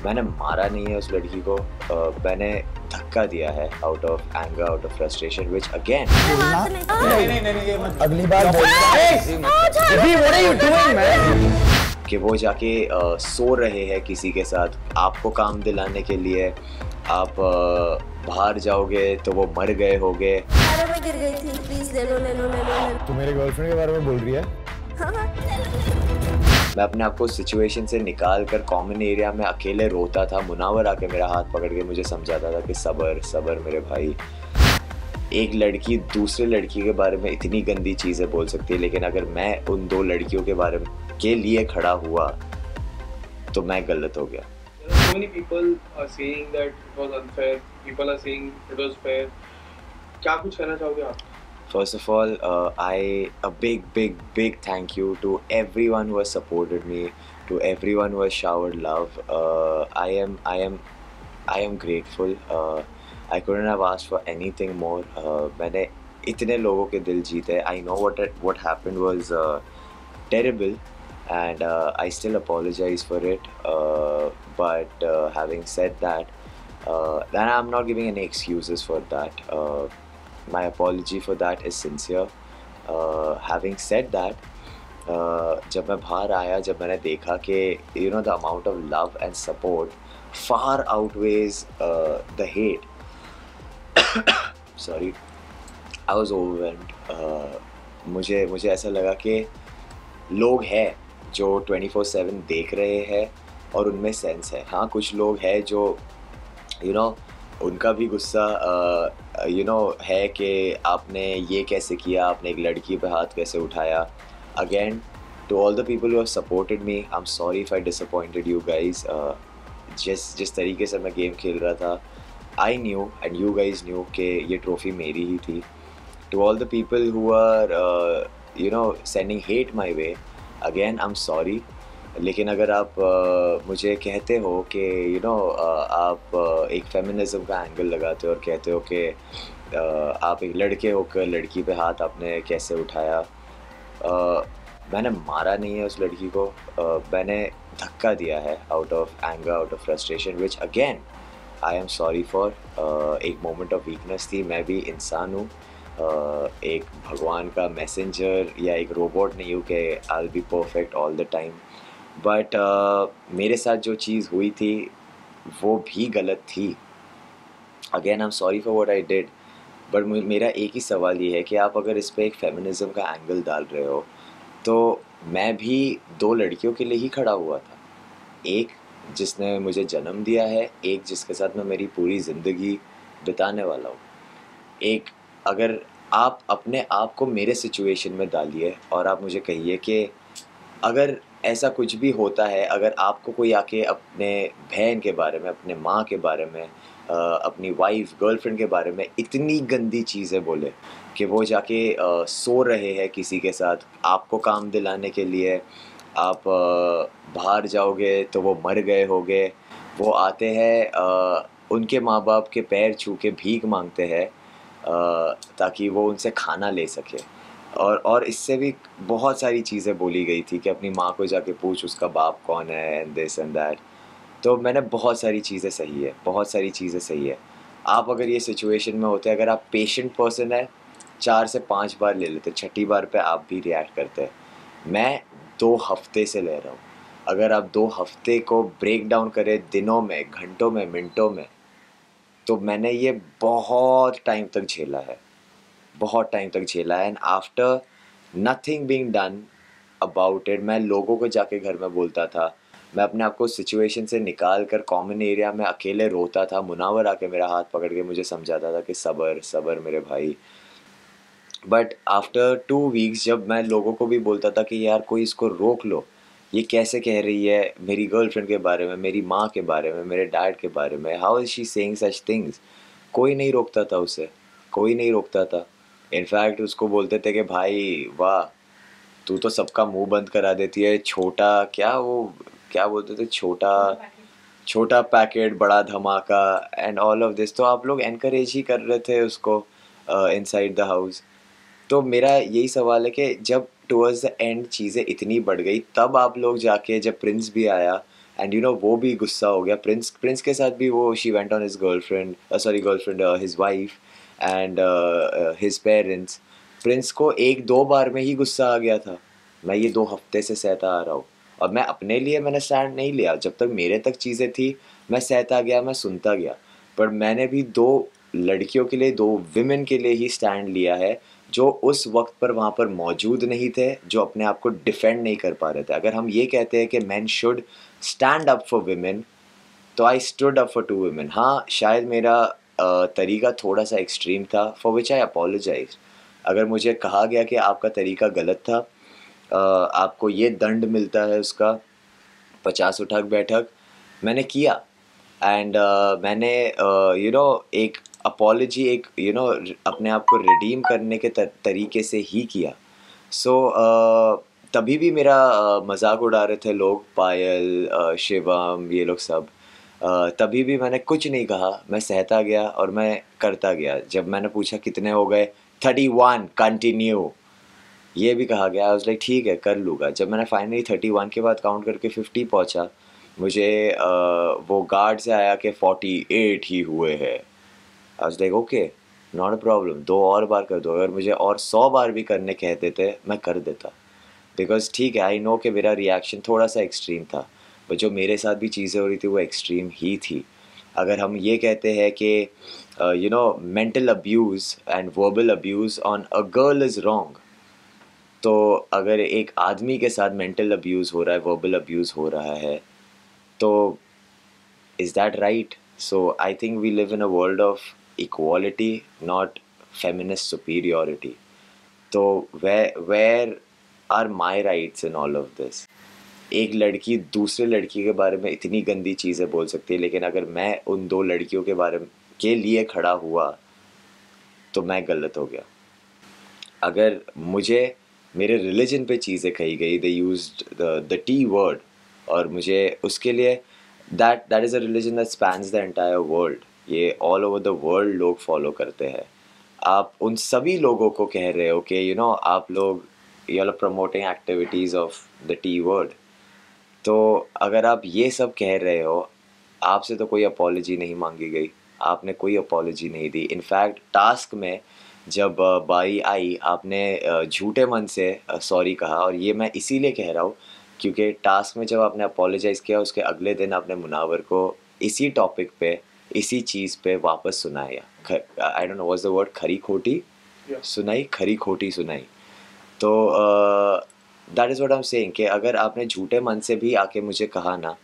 मैंने मारा नहीं है उस लड़की को, मैंने धक्का दिया है out of anger, out of frustration, which again नहीं ये मत अगली बार कि वो जाके सो रहे हैं किसी के साथ आपको काम दिलाने के लिए। आप बाहर जाओगे तो वो मर गए होगे। मैं गिर गई थी, प्लीज ले लो ले लो ले लो। तू मेरे गर्लफ्रेंड के बारे में बोल रही है? मैं अपने आप को सिचुएशन से निकाल कर कॉमन एरिया में अकेले रोता था। मुनावर आके मेरा हाथ पकड़ के मुझे समझाता था कि सबर सबर मेरे भाई। एक लड़की दूसरे लड़की के बारे में इतनी गंदी चीज़ें बोल सकती है, लेकिन अगर मैं उन दो लड़कियों के बारे में के लिए खड़ा हुआ तो मैं गलत हो गया। So many people are saying that it was unfair. People are saying it was fair. क्या कुछ कहना चाहोगे आप? First of all, a big thank you to everyone who has supported me, to everyone who has showered love. I am grateful. I couldn't have asked for anything more. मैंने इतने लोगों के दिल जीते. I know what happened was terrible, and I still apologize for it. But having said that, then I'm not giving any excuses for that. My apology for that is sincere. Having said that, जब मैं बाहर आया, जब मैंने देखा कि the amount of love and support far outweighs the hate. Sorry, I was overwhelmed. मुझे ऐसा लगा कि लोग हैं जो 24/7 देख रहे हैं और उनमें सेंस है। हाँ, कुछ लोग हैं जो उनका भी गुस्सा है कि आपने ये कैसे किया, आपने एक लड़की पे हाथ कैसे उठाया। Again, to all the people who have supported me, I am sorry if I disappointed you guys. जिस तरीके से मैं गेम खेल रहा था, I knew and you guys knew कि ये ट्रॉफ़ी मेरी ही थी। To all the people who are sending hate my way, again I am sorry. लेकिन अगर आप मुझे कहते हो कि आप एक फेमिनिज़म का एंगल लगाते हो और कहते हो कि आप एक लड़के होकर लड़की पे हाथ आपने कैसे उठाया, मैंने मारा नहीं है उस लड़की को, मैंने धक्का दिया है out of anger, out of frustration, which again I am sorry for. एक मोमेंट ऑफ वीकनेस थी। मैं भी इंसान हूँ, एक भगवान का मैसेंजर या एक रोबोट नहीं हूँ कि I will be perfect all the time. But मेरे साथ जो चीज़ हुई थी वो भी गलत थी। Again I am sorry for what I did. But मेरा एक ही सवाल ये है कि आप अगर इस पे एक फेमिनिज़म का एंगल डाल रहे हो, तो मैं भी दो लड़कियों के लिए ही खड़ा हुआ था। एक जिसने मुझे जन्म दिया है, एक जिसके साथ मैं मेरी पूरी ज़िंदगी बिताने वाला हूँ। एक, अगर आप अपने आप को मेरे सिचुएशन में डालिए और आप मुझे कहिए कि अगर ऐसा कुछ भी होता है, अगर आपको कोई आके अपने बहन के बारे में, अपने माँ के बारे में, अपनी वाइफ, गर्लफ्रेंड के बारे में इतनी गंदी चीज़ें बोले कि वो जाके सो रहे हैं किसी के साथ आपको काम दिलाने के लिए। आप बाहर जाओगे तो वो मर गए होगे। वो आते हैं, उनके माँ बाप के पैर छू के भीख मांगते हैं ताकि वो उनसे खाना ले सके। और इससे भी बहुत सारी चीज़ें बोली गई थी कि अपनी माँ को जाके पूछ उसका बाप कौन है, एंड दिस एंड दैट। तो मैंने बहुत सारी चीज़ें सही है, बहुत सारी चीज़ें सही है। आप अगर ये सिचुएशन में होते, अगर आप पेशेंट पर्सन है, 4 से 5 बार ले लेते, छठी बार पे आप भी रिएक्ट करते। मैं 2 हफ्ते से ले रहा हूँ। अगर आप 2 हफ्ते को ब्रेक डाउन करें दिनों में, घंटों में, मिनटों में, तो मैंने ये बहुत टाइम तक झेला है, बहुत टाइम तक झेला है। And after nothing being done about it, मैं लोगों को जाके घर में बोलता था, मैं अपने आप को सिचुएशन से निकाल कर कॉमन एरिया में अकेले रोता था। मुनावर आके मेरा हाथ पकड़ के मुझे समझाता था कि सबर सबर मेरे भाई। बट आफ्टर 2 वीक्स जब मैं लोगों को भी बोलता था कि यार कोई इसको रोक लो, ये कैसे कह रही है मेरी गर्लफ्रेंड के बारे में, मेरी माँ के बारे में, मेरे डैड के बारे में, how is she saying such things, कोई नहीं रोकता था उसे, कोई नहीं रोकता था। इनफैक्ट उसको बोलते थे कि भाई वाह, तू तो सबका मुंह बंद करा देती है, छोटा क्या बोलते थे, छोटा पैकेट बड़ा धमाका एंड ऑल ऑफ दिस। तो आप लोग एनकरेज ही कर रहे थे उसको इनसाइड द हाउस। तो मेरा यही सवाल है कि जब टुवर्ड्स द एंड चीज़ें इतनी बढ़ गई, तब आप लोग जाके, जब प्रिंस भी आया एंड यू नो वो भी गुस्सा हो गया. प्रिंस के साथ भी वो she went on his girlfriend his wife and his parents. Prince को 1-2 बार में ही गुस्सा आ गया था. मैं ये 2 हफ्ते से सहता आ रहा हूँ और मैं अपने लिए मैंने स्टैंड नहीं लिया. जब तक मेरे तक चीज़ें थी मैं सहता गया, मैं सुनता गया. पर मैंने भी 2 लड़कियों के लिए, 2 विमेन के लिए ही स्टैंड लिया है जो उस वक्त पर वहाँ पर मौजूद नहीं थे, जो अपने आप को डिफेंड नहीं कर पा रहे थे. अगर हम ये कहते हैं कि man should stand up for women, so I stood up for 2 women. हाँ, शायद मेरा तरीका थोड़ा सा एक्सट्रीम था, फॉर विच आई अपोलोजाइज. अगर मुझे कहा गया कि आपका तरीका गलत था, आपको ये दंड मिलता है उसका 50 उठक बैठक, मैंने किया. एंड मैंने एक अपॉलजी, एक अपने आप को रिडीम करने के तरीके से ही किया. सो तभी भी मेरा मजाक उड़ा रहे थे लोग, पायल, शिवम, ये लोग सब. तभी भी मैंने कुछ नहीं कहा, मैं सहता गया और मैं करता गया. जब मैंने पूछा कितने हो गए, 31 कंटिन्यू, ये भी कहा गया. आई वाज लाइक ठीक है, कर लूँगा. जब मैंने फाइनली 31 के बाद काउंट करके 50 पहुँचा, मुझे वो गार्ड से आया कि 48 ही हुए हैं. I was like okay, not a problem, 2 और बार कर दो. अगर मुझे और 100 बार भी करने कहते थे मैं कर देता, बिकॉज ठीक है, आई नो कि मेरा रिएक्शन थोड़ा सा एक्सट्रीम था, पर जो मेरे साथ भी चीज़ें हो रही थी वो एक्सट्रीम ही थी. अगर हम ये कहते हैं कि mental abuse and verbal abuse on a girl is wrong, तो अगर एक आदमी के साथ मेंटल अब्यूज़ हो रहा है, वर्बल अब्यूज़ हो रहा है, तो is that right? So I think we live in a world of equality, not feminist superiority. तो where are my rights in all of this? एक लड़की दूसरे लड़की के बारे में इतनी गंदी चीज़ें बोल सकती है, लेकिन अगर मैं उन 2 लड़कियों के लिए खड़ा हुआ तो मैं गलत हो गया. अगर मुझे मेरे रिलीजन पे चीज़ें कही गई, they used the T word, और मुझे उसके लिए that is a religion that spans the entire world. ये ऑल ओवर द वर्ल्ड लोग फॉलो करते हैं. आप उन सभी लोगों को कह रहे हो कि आप लोग you are promoting activities of the T word. तो अगर आप ये सब कह रहे हो, आपसे तो कोई अपॉलजी नहीं मांगी गई, आपने कोई अपॉलजी नहीं दी. इनफैक्ट टास्क में जब बारी आई, आपने झूठे मन से सॉरी कहा. और ये मैं इसीलिए कह रहा हूँ क्योंकि टास्क में जब आपने अपोलोजाइज़ किया, उसके अगले दिन आपने मुनावर को इसी टॉपिक पे, इसी चीज़ पे वापस सुनाया. I don't know what's the word, खरी खोटी सुनाई, खरी खोटी सुनाई. तो that is what I am saying कि अगर आपने झूठे मन से भी आके मुझे कहा ना,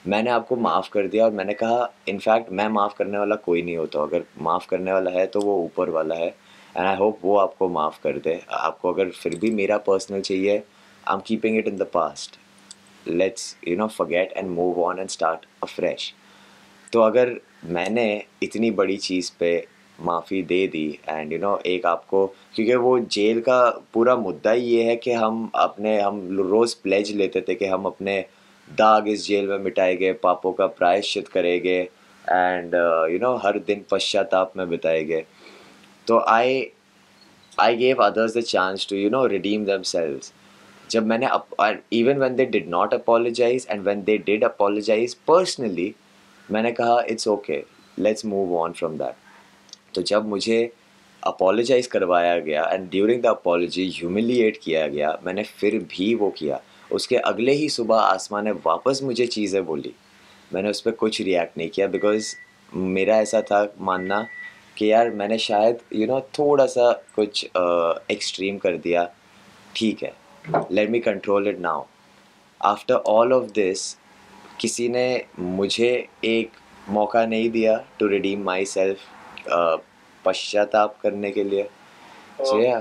मैंने आपको माफ़ कर दिया. और मैंने कहा इनफैक्ट मैं माफ़ करने वाला कोई नहीं होता. अगर माफ़ करने वाला है तो वो ऊपर वाला है, एंड आई होप वो आपको माफ़ कर दे. आपको अगर फिर भी मेरा पर्सनल चाहिए, I am keeping it in the past. Let's forget and move on and start afresh. तो अगर मैंने इतनी बड़ी चीज़ पे माफ़ी दे दी एंड एक आपको, क्योंकि वो जेल का पूरा मुद्दा ही ये है कि हम रोज़ प्लेज लेते थे कि हम अपने दाग इस जेल में मिटाएंगे, पापों का प्रायश्चित करेंगे, एंड हर दिन पश्चाताप में बिताएंगे. तो I gave others the chance to redeem themselves. जब मैंने even when they did not apologise and when they did apologise personally, मैंने कहा it's okay, let's move on from that. तो जब मुझे अपोलोजाइज़ करवाया गया and during the apology humiliate किया गया, मैंने फिर भी वो किया. उसके अगले ही सुबह आसमां ने वापस मुझे चीज़ें बोली, मैंने उस पर कुछ रिएक्ट नहीं किया, बिकॉज़ मेरा ऐसा था मानना कि यार मैंने शायद थोड़ा सा कुछ एक्सट्रीम कर दिया. ठीक है, let me control it now. After all of this किसी ने मुझे एक मौका नहीं दिया टू रिडीम माई सेल्फ, पश्चाताप करने के लिए. सो या